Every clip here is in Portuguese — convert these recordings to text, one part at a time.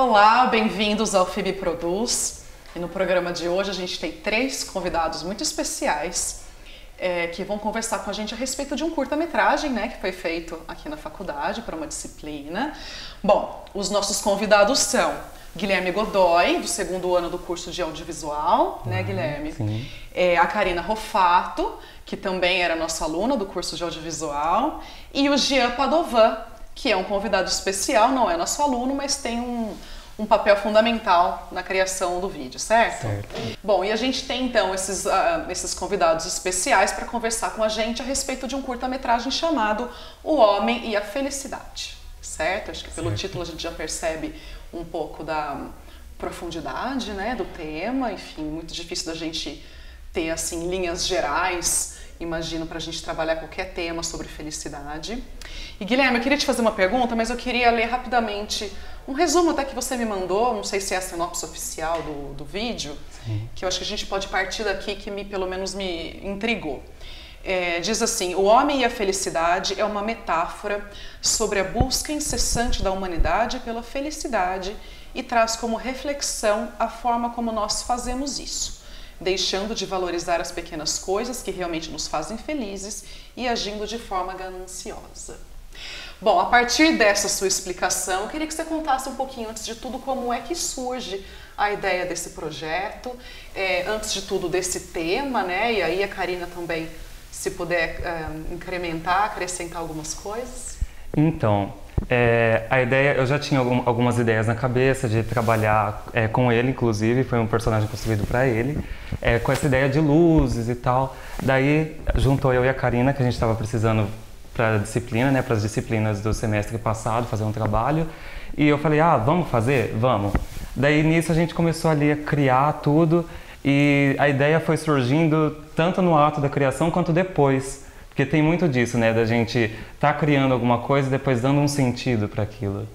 Olá, bem-vindos ao FIB Produz. E no programa de hoje a gente tem 3 convidados muito especiais que vão conversar com a gente a respeito de um curta-metragem, né, que foi feito aqui na faculdade para uma disciplina. Bom, os nossos convidados são Guilherme Godoy, do 2º ano do curso de audiovisual, né, Guilherme? Sim. A Karina Rofato, que também era nossa aluna do curso de audiovisual, e o Jean Padovan, que é um convidado especial, não é nosso aluno, mas tem um papel fundamental na criação do vídeo, certo? Certo. Bom, e a gente tem então esses convidados especiais para conversar com a gente a respeito de um curta-metragem chamado O Homem e a Felicidade, certo? Acho que pelo título a gente já percebe um pouco da profundidade, né, do tema. Enfim, muito difícil da gente ter assim linhas gerais, imagino, para a gente trabalhar qualquer tema sobre felicidade. E Guilherme, eu queria te fazer uma pergunta, mas eu queria ler rapidamente um resumo até que você me mandou, não sei se é a sinopse oficial do vídeo, sim, que eu acho que a gente pode partir daqui, que pelo menos me intrigou. Diz assim: o homem e a felicidade é uma metáfora sobre a busca incessante da humanidade pela felicidade e traz como reflexão a forma como nós fazemos isso, deixando de valorizar as pequenas coisas que realmente nos fazem felizes e agindo de forma gananciosa. Bom, a partir dessa sua explicação, eu queria que você contasse um pouquinho, antes de tudo, como é que surge a ideia desse projeto, antes de tudo desse tema, né? E aí a Karina também, se puder incrementar, acrescentar algumas coisas. Então, a ideia, eu já tinha algumas ideias na cabeça de trabalhar com ele, inclusive, foi um personagem construído para ele, com essa ideia de luzes e tal. Daí, juntou eu e a Karina, que a gente estava precisando para a disciplina, né, para as disciplinas do semestre passado, fazer um trabalho. E eu falei, vamos fazer? Vamos. Daí, nisso, a gente começou ali a criar tudo. E a ideia foi surgindo tanto no ato da criação quanto depois. Porque tem muito disso, né? Da gente criando alguma coisa e depois dando um sentido para aquilo.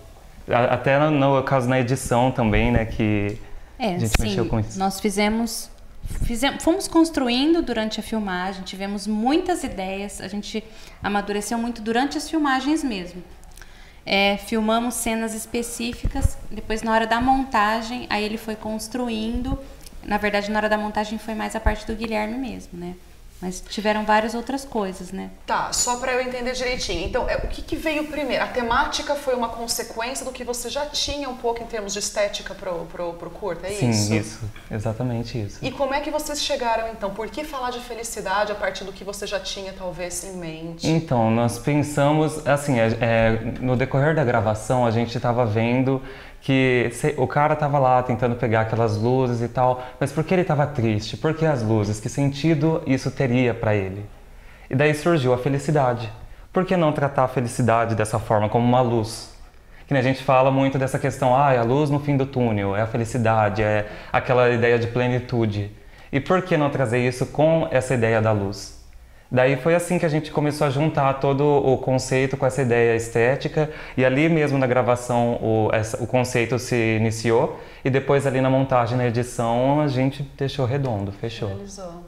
Até no caso na edição também, né? Que a gente mexeu com isso. Nós fomos construindo durante a filmagem, tivemos muitas ideias, a gente amadureceu muito durante as filmagens mesmo. Filmamos cenas específicas, depois na hora da montagem, aí ele foi construindo. Na verdade, na hora da montagem foi mais a parte do Guilherme mesmo, né? Mas tiveram várias outras coisas, né? Tá, só para eu entender direitinho. Então, o que veio primeiro? A temática foi uma consequência do que você já tinha um pouco em termos de estética pro curta, é isso? Sim, isso. Exatamente isso. E como é que vocês chegaram, então? Por que falar de felicidade a partir do que você já tinha, talvez, em mente? Então, nós pensamos, assim, no decorrer da gravação, a gente estava vendo que o cara estava lá tentando pegar aquelas luzes e tal, mas por que ele estava triste? Por que as luzes? Que sentido isso teria para ele? E daí surgiu a felicidade. Por que não tratar a felicidade dessa forma, como uma luz? Que a gente fala muito dessa questão, a luz no fim do túnel, é a felicidade, é aquela ideia de plenitude. E por que não trazer isso com essa ideia da luz? Daí foi assim que a gente começou a juntar todo o conceito com essa ideia estética, e ali mesmo na gravação o conceito se iniciou, e depois ali na montagem, na edição, a gente deixou redondo, fechou. Realizou.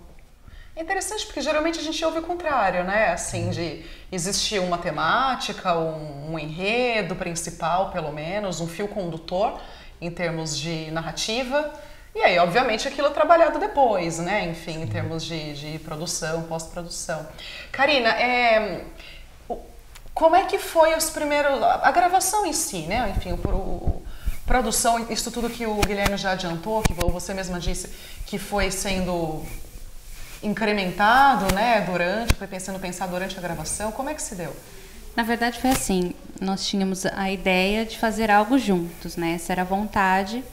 É interessante porque geralmente a gente ouve o contrário, né? Assim, de existir uma temática, um enredo principal, pelo menos, um fio condutor em termos de narrativa. E aí, obviamente, aquilo é trabalhado depois, né? Enfim, em termos de produção, pós-produção. Karina, como é que foi a gravação em si, né? Enfim, produção, isso tudo que o Guilherme já adiantou, que você mesma disse que foi sendo incrementado, né? Foi sendo pensado durante a gravação. Como é que se deu? Na verdade, foi assim, nós tínhamos a ideia de fazer algo juntos, né? Essa era a vontade.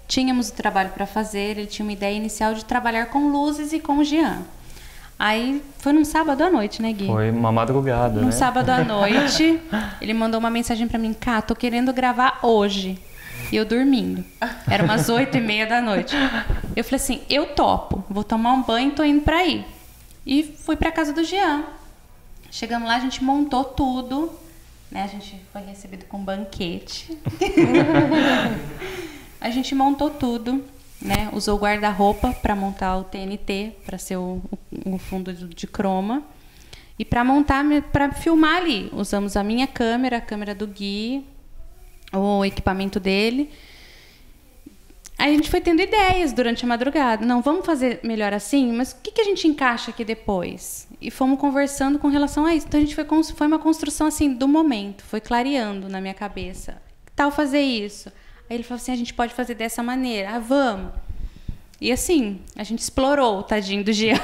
Tínhamos o trabalho para fazer, ele tinha uma ideia inicial de trabalhar com luzes e com o Jean. Aí foi num sábado à noite, né, Gui? Foi uma madrugada, Num sábado à noite, ele mandou uma mensagem para mim: Cá, tô querendo gravar hoje. E eu dormindo. Era umas 8h30 da noite. Eu falei assim, eu topo, vou tomar um banho e tô indo para aí. E fui para casa do Jean. Chegamos lá, a gente montou tudo, né? A gente foi recebido com um banquete. A gente montou tudo, né? Usou o guarda-roupa para montar o TNT, para ser o fundo de croma. E para filmar ali, usamos a minha câmera, a câmera do Gui, o equipamento dele. Aí a gente foi tendo ideias durante a madrugada. Não, vamos fazer melhor assim, mas o que a gente encaixa aqui depois? E fomos conversando com relação a isso. Então a gente foi uma construção assim do momento, foi clareando na minha cabeça. Que tal fazer isso? Aí ele falou assim, a gente pode fazer dessa maneira. Ah, vamos. E assim, a gente explorou o tadinho do Jean.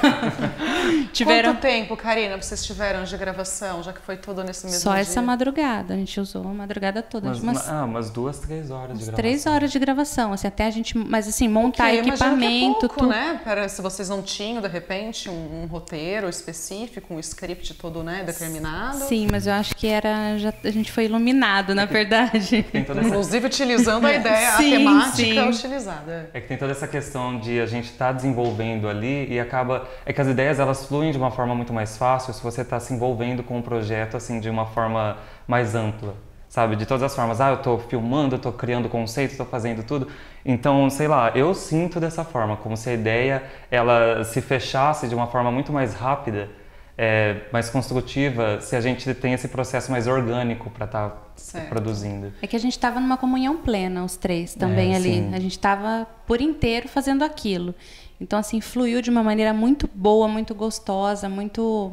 Quanto tempo, Karina, vocês tiveram de gravação, já que foi tudo nesse mesmo Só dia? essa madrugada, a gente usou a madrugada toda. Umas 2, 3 horas de gravação. 3 horas de gravação, assim, até a gente, mas assim, montar Okay, equipamento, que é pouco, né? Se vocês não tinham, de repente, um roteiro específico, um script todo, né, determinado. Sim, mas eu acho que a gente foi iluminado, na verdade. Inclusive utilizando a ideia, sim, a temática sim. utilizada. É que tem toda essa questão de a gente estar desenvolvendo ali e acaba... É que as ideias, elas fluem de uma forma muito mais fácil se você está se envolvendo com um projeto, assim, de uma forma mais ampla, sabe? De todas as formas. Ah, eu estou filmando, eu estou criando conceito, estou fazendo tudo. Então, sei lá, eu sinto dessa forma, como se a ideia, ela se fechasse de uma forma muito mais rápida, mais construtiva, se a gente tem esse processo mais orgânico para estar produzindo. É que a gente estava numa comunhão plena, os três também ali. Sim. A gente estava por inteiro fazendo aquilo. Então, assim, fluiu de uma maneira muito boa, muito gostosa, muito...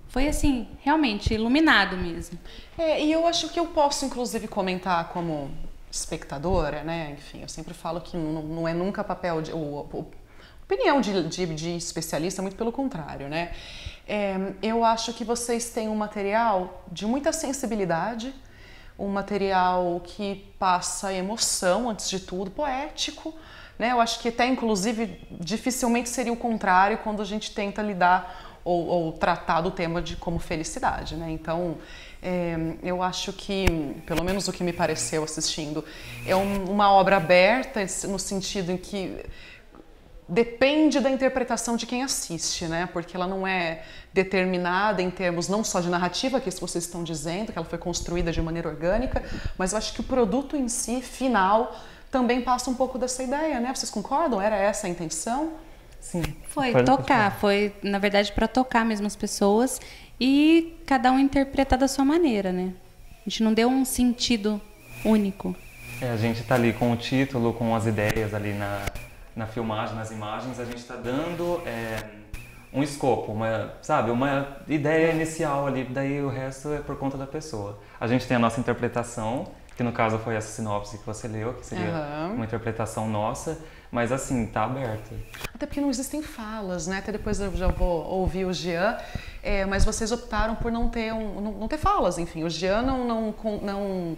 Foi, assim, realmente iluminado mesmo. E eu acho que eu posso, inclusive, comentar como espectadora, né? Enfim, eu sempre falo que não é nunca papel de... opinião de especialista, muito pelo contrário, né? Eu acho que vocês têm um material de muita sensibilidade, um material que passa emoção, antes de tudo, poético, né? Eu acho que até, inclusive, dificilmente seria o contrário quando a gente tenta lidar ou tratar do tema como felicidade, né? Então, eu acho que, pelo menos o que me pareceu assistindo, é uma obra aberta no sentido em que depende da interpretação de quem assiste, né? Porque ela não é determinada em termos não só de narrativa, que é isso que vocês estão dizendo, que ela foi construída de maneira orgânica, mas eu acho que o produto em si, final, também passa um pouco dessa ideia, né? Vocês concordam? Era essa a intenção? Sim. Foi tocar, foi, na verdade, para tocar mesmo as pessoas e cada um interpretar da sua maneira, né? A gente não deu um sentido único. A gente tá ali com o título, com as ideias ali na filmagem, nas imagens, a gente está dando um escopo, uma ideia inicial ali, daí o resto é por conta da pessoa. A gente tem a nossa interpretação, que no caso foi essa sinopse que você leu, que seria uma interpretação nossa, mas assim, tá aberto. Até porque não existem falas, né? Até depois eu já vou ouvir o Jean, mas vocês optaram por não ter falas, enfim. O Jean não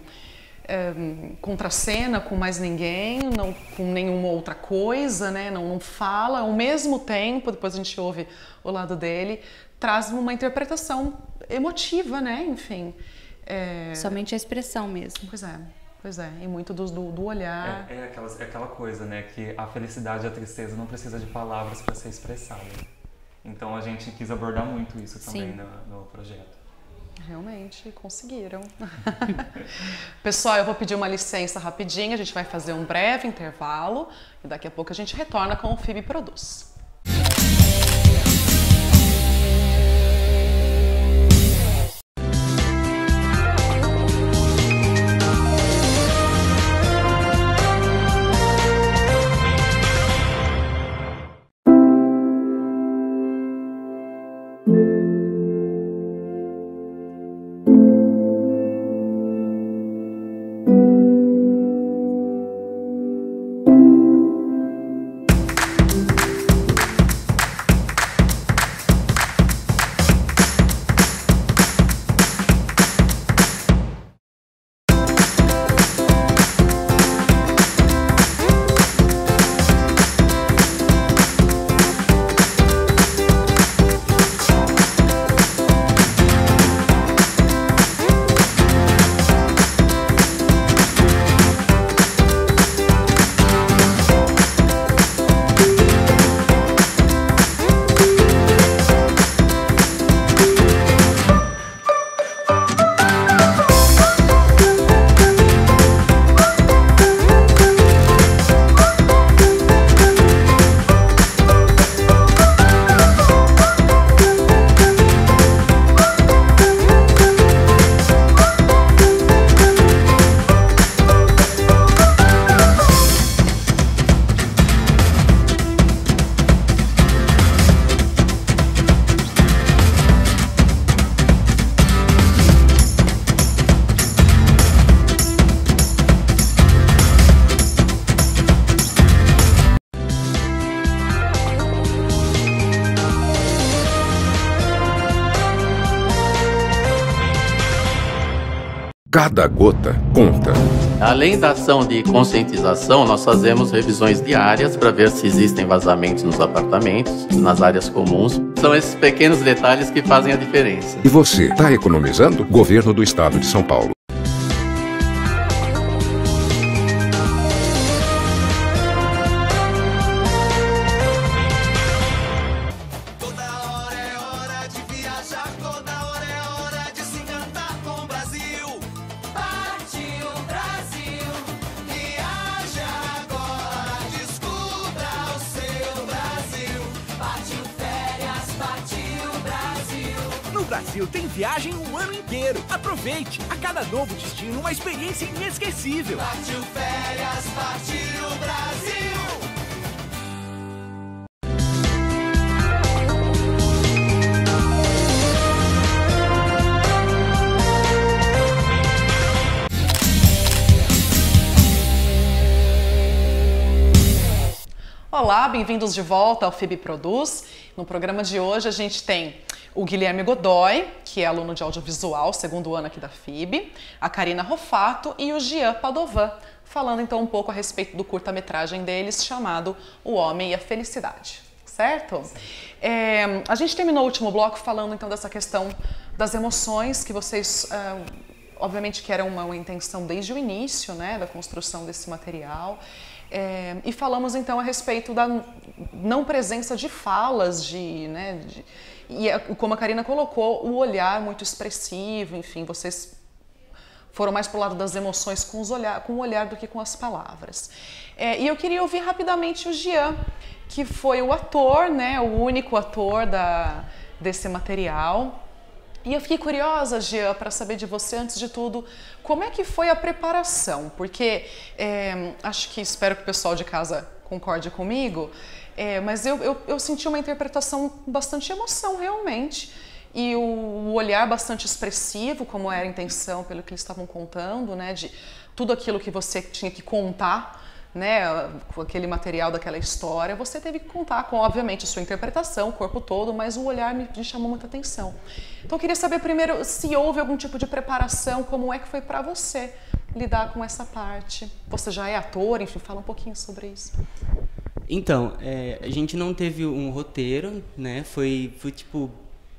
contracena com mais ninguém, não com nenhuma outra coisa, né? Não fala. Ao mesmo tempo, depois a gente ouve o lado dele, traz uma interpretação emotiva, né? Enfim. Somente a expressão mesmo. Pois é. E muito do olhar. É aquela coisa, né? Que a felicidade e a tristeza não precisa de palavras para ser expressada. Então a gente quis abordar muito isso também no projeto. Realmente conseguiram. Pessoal, eu vou pedir uma licença rapidinho, a gente vai fazer um breve intervalo e daqui a pouco a gente retorna com o FIB Produz. Cada gota conta. Além da ação de conscientização, nós fazemos revisões diárias para ver se existem vazamentos nos apartamentos, nas áreas comuns. São esses pequenos detalhes que fazem a diferença. E você, está economizando? Governo do Estado de São Paulo. Tem viagem o ano inteiro. Aproveite! A cada novo destino, uma experiência inesquecível. Partiu férias, partiu Brasil! Olá, bem-vindos de volta ao FIB Produz. No programa de hoje a gente tem o Guilherme Godoy, que é aluno de audiovisual, segundo ano aqui da FIB, a Karina Rofato e o Jean Padovan, falando então um pouco a respeito do curta-metragem deles, chamado O Homem e a Felicidade, certo? A gente terminou o último bloco falando então dessa questão das emoções, que vocês, obviamente que era uma intenção desde o início, né, da construção desse material. E falamos então a respeito da não presença de falas, e como a Karina colocou, o olhar muito expressivo, enfim, vocês foram mais pro lado das emoções com o olhar do que com as palavras. E eu queria ouvir rapidamente o Jean, que foi o ator, né, o único ator desse material. E eu fiquei curiosa, Jean, para saber de você, antes de tudo, como é que foi a preparação? Porque espero que o pessoal de casa concorde comigo, mas eu senti uma interpretação com bastante emoção, realmente. E o olhar bastante expressivo, como era a intenção, pelo que eles estavam contando, né, de tudo aquilo que você tinha que contar, né, com aquele material daquela história, você teve que contar com, obviamente, a sua interpretação, o corpo todo, mas o olhar me chamou muita atenção. Então eu queria saber primeiro se houve algum tipo de preparação, como é que foi para você lidar com essa parte. Você já é ator, enfim, fala um pouquinho sobre isso. Então, a gente não teve um roteiro, né, foi tipo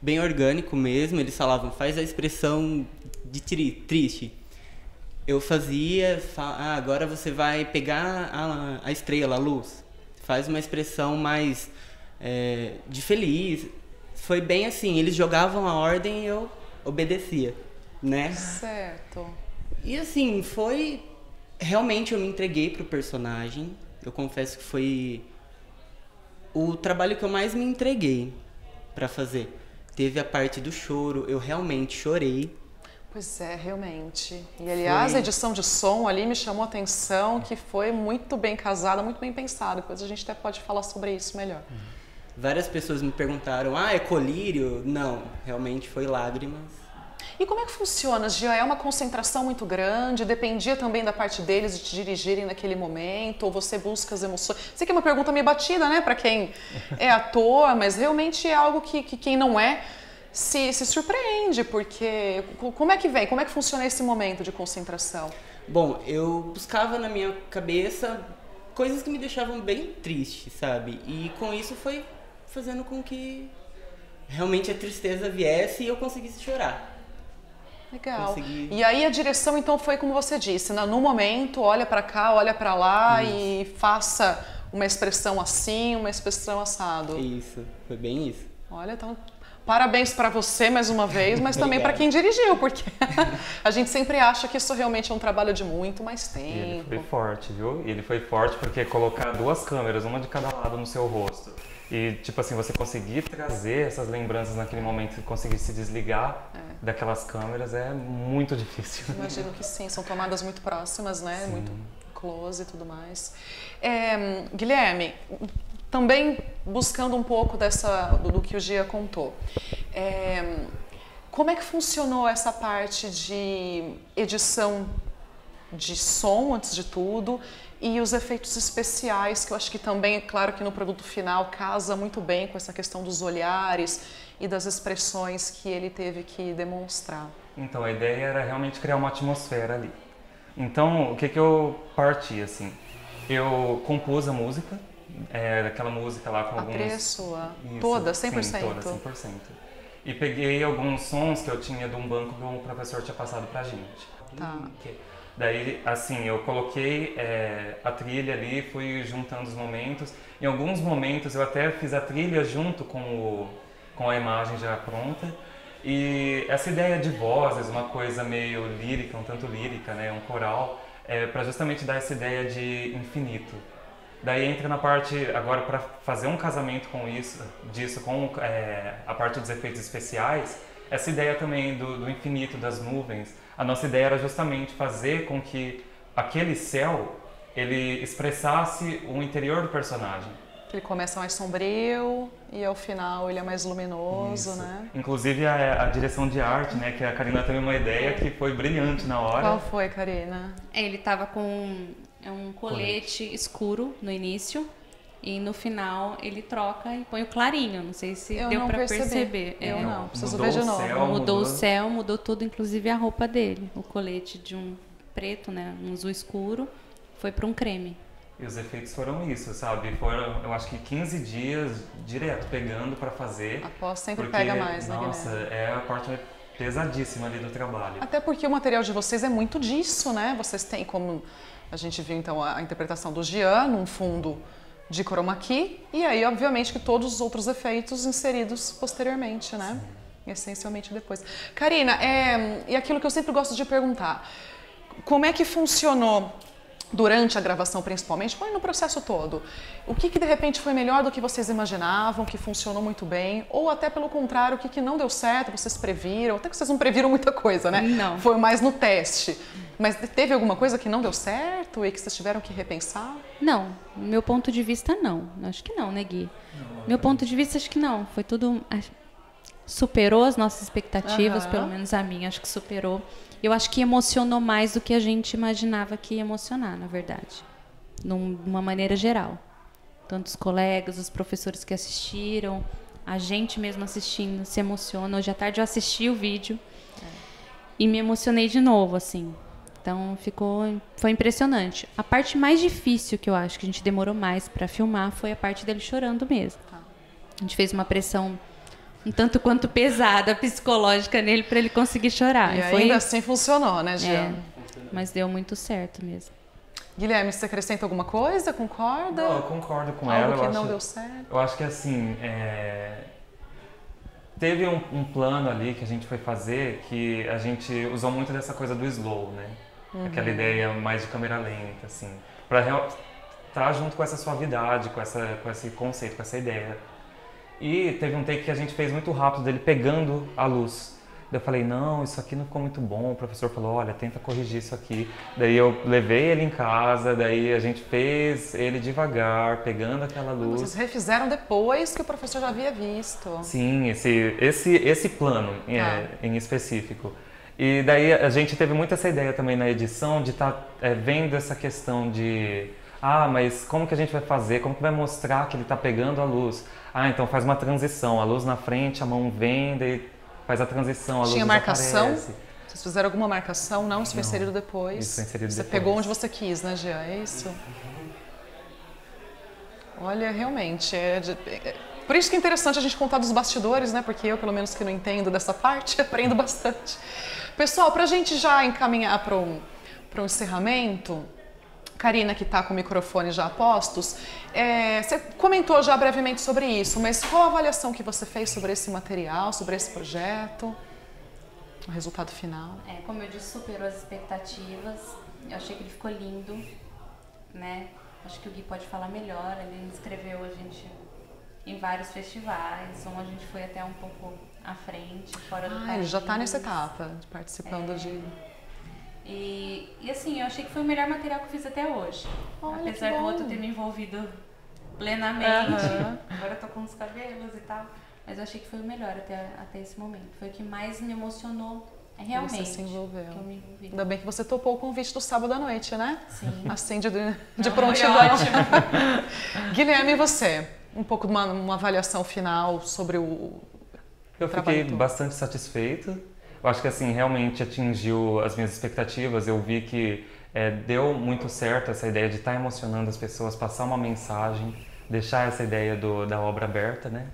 bem orgânico mesmo. Eles falavam, faz a expressão de triste. Eu fazia, agora você vai pegar a estrela, a luz. Faz uma expressão mais de feliz. Foi bem assim, eles jogavam a ordem e eu obedecia, né? Certo. E assim, foi... Realmente eu me entreguei pro personagem. Eu confesso que foi o trabalho que eu mais me entreguei para fazer. Teve a parte do choro, eu realmente chorei. Pois é, realmente. E aliás, a edição de som ali me chamou a atenção, que foi muito bem casada, muito bem pensada. Depois a gente até pode falar sobre isso melhor. Várias pessoas me perguntaram, é colírio? Não, realmente foi lágrimas. E como é que funciona, Gia? É uma concentração muito grande? Dependia também da parte deles de te dirigirem naquele momento? Ou você busca as emoções? Sei que é uma pergunta meio batida, né, para quem é ator, mas realmente é algo que quem não é se surpreende, porque como é que vem? Como é que funciona esse momento de concentração? Bom, eu buscava na minha cabeça coisas que me deixavam bem triste, sabe? E com isso foi fazendo com que realmente a tristeza viesse e eu conseguisse chorar. Legal. E aí a direção então foi como você disse, no momento, olha para cá, olha para lá e faça uma expressão assim, uma expressão assado. Isso, foi bem isso. Olha, então parabéns para você mais uma vez, mas também para quem dirigiu, porque a gente sempre acha que isso realmente é um trabalho de muito mais tempo. E ele foi forte, viu? E ele foi forte porque colocar 2 câmeras, uma de cada lado no seu rosto, e tipo assim, você conseguir trazer essas lembranças naquele momento e conseguir se desligar daquelas câmeras é muito difícil. Imagino que sim, são tomadas muito próximas, né? Sim. Muito close e tudo mais. Guilherme, também buscando um pouco do que o Gia contou, como é que funcionou essa parte de edição de som, antes de tudo, e os efeitos especiais, que eu acho que também, é claro que no produto final, casa muito bem com essa questão dos olhares e das expressões que ele teve que demonstrar? Então, a ideia era realmente criar uma atmosfera ali. Então, o que eu parti, assim? Eu compus a música, aquela música lá com alguns... A trilha sua? Isso, Toda, 100%? Sim, toda, 100%. E peguei alguns sons que eu tinha de um banco que o professor tinha passado pra gente. Tá. Daí, assim, eu coloquei a trilha ali, fui juntando os momentos. Em alguns momentos eu até fiz a trilha junto com a imagem já pronta. E essa ideia de vozes, uma coisa meio lírica, um tanto lírica, né, um coral, para justamente dar essa ideia de infinito. Daí entra na parte, agora para fazer um casamento com disso com a parte dos efeitos especiais, essa ideia também do infinito, das nuvens. A nossa ideia era justamente fazer com que aquele céu, ele expressasse o interior do personagem. Ele começa mais sombrio e ao final ele é mais luminoso, Isso. né? Inclusive a direção de arte, né, que a Karina teve uma ideia que foi brilhante na hora. Qual foi, Karina? Ele tava com um colete escuro no início e no final ele troca e põe o clarinho. Não sei se deu pra perceber. Eu não, preciso Mudou ver de o novo. céu. Mudou o céu, mudou tudo, inclusive a roupa dele. O colete de um preto, né, um azul escuro, foi para um creme. E os efeitos foram isso, sabe? Foram, eu acho que 15 dias direto pegando pra fazer. Após sempre porque, pega mais, né, nossa, Guilherme? é a parte pesadíssima ali do trabalho. Até porque o material de vocês é muito disso, né? Vocês têm, como a gente viu então, a interpretação do Jean, num fundo de chroma key, e aí, obviamente, que todos os outros efeitos inseridos posteriormente, né? Sim. Essencialmente depois. Karina, e aquilo que eu sempre gosto de perguntar, como é que funcionou durante a gravação, principalmente, ou no processo todo? O que de repente foi melhor do que vocês imaginavam, que funcionou muito bem, ou até pelo contrário, o que não deu certo, vocês previram, até que vocês não previram muita coisa, né? Não. Foi mais no teste. Mas teve alguma coisa que não deu certo e que vocês tiveram que repensar? Não, meu ponto de vista não. Acho que não, né, Gui? Meu ponto de vista acho que não. Foi tudo... Superou as nossas expectativas, pelo menos a minha, acho que superou. Eu acho que emocionou mais do que a gente imaginava que ia emocionar, na verdade. De uma maneira geral. Tanto os colegas, os professores que assistiram, a gente mesmo assistindo se emociona. Hoje à tarde eu assisti o vídeo e me emocionei de novo, assim. Então foi impressionante. A parte mais difícil que eu acho que a gente demorou mais para filmar foi a parte dele chorando mesmo. A gente fez uma pressão um tanto quanto pesada, psicológica nele para ele conseguir chorar. E ainda assim funcionou, né, Jean? Mas deu muito certo mesmo. Guilherme, você acrescenta alguma coisa? Concorda? Não, eu concordo com Algo ela. Algo que não deu certo? Eu acho que assim, teve um plano ali que a gente foi fazer que a gente usou muito dessa coisa do slow, né? Aquela ideia mais de câmera lenta, assim. Pra estar junto com essa suavidade, com esse conceito, com essa ideia. E teve um take que a gente fez muito rápido dele pegando a luz. Daí eu falei, não, isso aqui não ficou muito bom. O professor falou, olha, tenta corrigir isso aqui. Daí eu levei ele em casa, daí a gente fez ele devagar, pegando aquela luz. Vocês refizeram depois que o professor já havia visto. Sim, esse plano em específico. E daí a gente teve muito essa ideia também na edição de estar vendo essa questão de... mas como que a gente vai fazer? Como que vai mostrar que ele está pegando a luz? Então faz uma transição, a luz na frente, a mão vem, daí faz a transição, a luz Tinha marcação? desaparece. Vocês fizeram alguma marcação? Não, isso foi inserido depois. Isso foi inserido você depois. Pegou onde você quis, né, Jean? É isso? Olha, realmente, por isso que é interessante a gente contar dos bastidores, né? Porque eu, pelo menos que não entendo dessa parte, aprendo bastante. Pessoal, para a gente já encaminhar para um encerramento... Karina, que está com o microfone já a postos, você comentou já brevemente sobre isso, mas qual a avaliação que você fez sobre esse material, sobre esse projeto, o resultado final? Como eu disse, superou as expectativas, eu achei que ele ficou lindo, né? Acho que o Gui pode falar melhor, ele inscreveu a gente em vários festivais, onde a gente foi até um pouco à frente, fora do país. Ele já está nessa etapa, participando de... E assim, eu achei que foi o melhor material que eu fiz até hoje. Olha, apesar do outro ter me envolvido plenamente. Agora eu tô com os cabelos e tal. Mas eu achei que foi o melhor até esse momento. Foi o que mais me emocionou realmente. Você se envolveu. Que eu me envolvi. Ainda bem que você topou o convite do sábado à noite, né? Sim. Assim, de prontidão. Guilherme, e você? Um pouco de uma avaliação final sobre o Eu trabalho fiquei todo. bastante satisfeito. Eu acho que assim, realmente atingiu as minhas expectativas. Eu vi que deu muito certo essa ideia de estar emocionando as pessoas, passar uma mensagem, deixar essa ideia da obra aberta, né?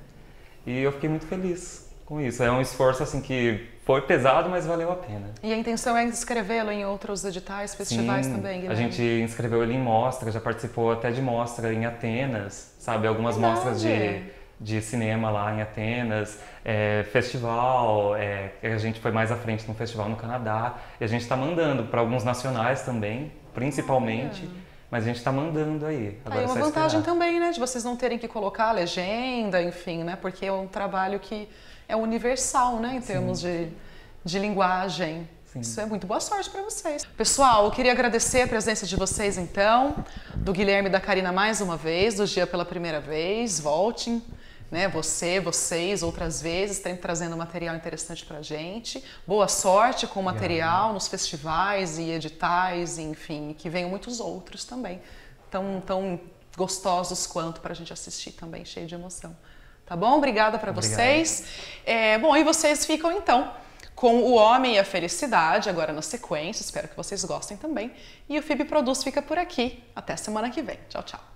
E eu fiquei muito feliz com isso. É um esforço assim que foi pesado, mas valeu a pena. E a intenção é inscrevê-lo em outros editais, festivais também, Guilherme? A gente inscreveu ele em mostra, já participou até de mostra em Atenas, sabe? Algumas mostras de cinema lá em Atenas, festival, a gente foi mais à frente no festival no Canadá, e a gente está mandando para alguns nacionais também, principalmente, mas a gente está mandando aí. Agora uma vantagem também, né, de vocês não terem que colocar a legenda, enfim, né, porque é um trabalho que é universal, né, em termos de linguagem. Sim. Isso é muito boa sorte para vocês. Pessoal, eu queria agradecer a presença de vocês, então, do Guilherme e da Karina mais uma vez, do Gia pela primeira vez, voltem, né, vocês, outras vezes, trazendo material interessante pra gente. Boa sorte com o material nos festivais e editais, enfim, e que venham muitos outros também, tão gostosos quanto pra gente assistir também, cheio de emoção. Tá bom? Obrigada para vocês. Bom, e vocês ficam então com O Homem e a Felicidade, agora na sequência, espero que vocês gostem também. E o FIB Produz fica por aqui. Até semana que vem. Tchau, tchau.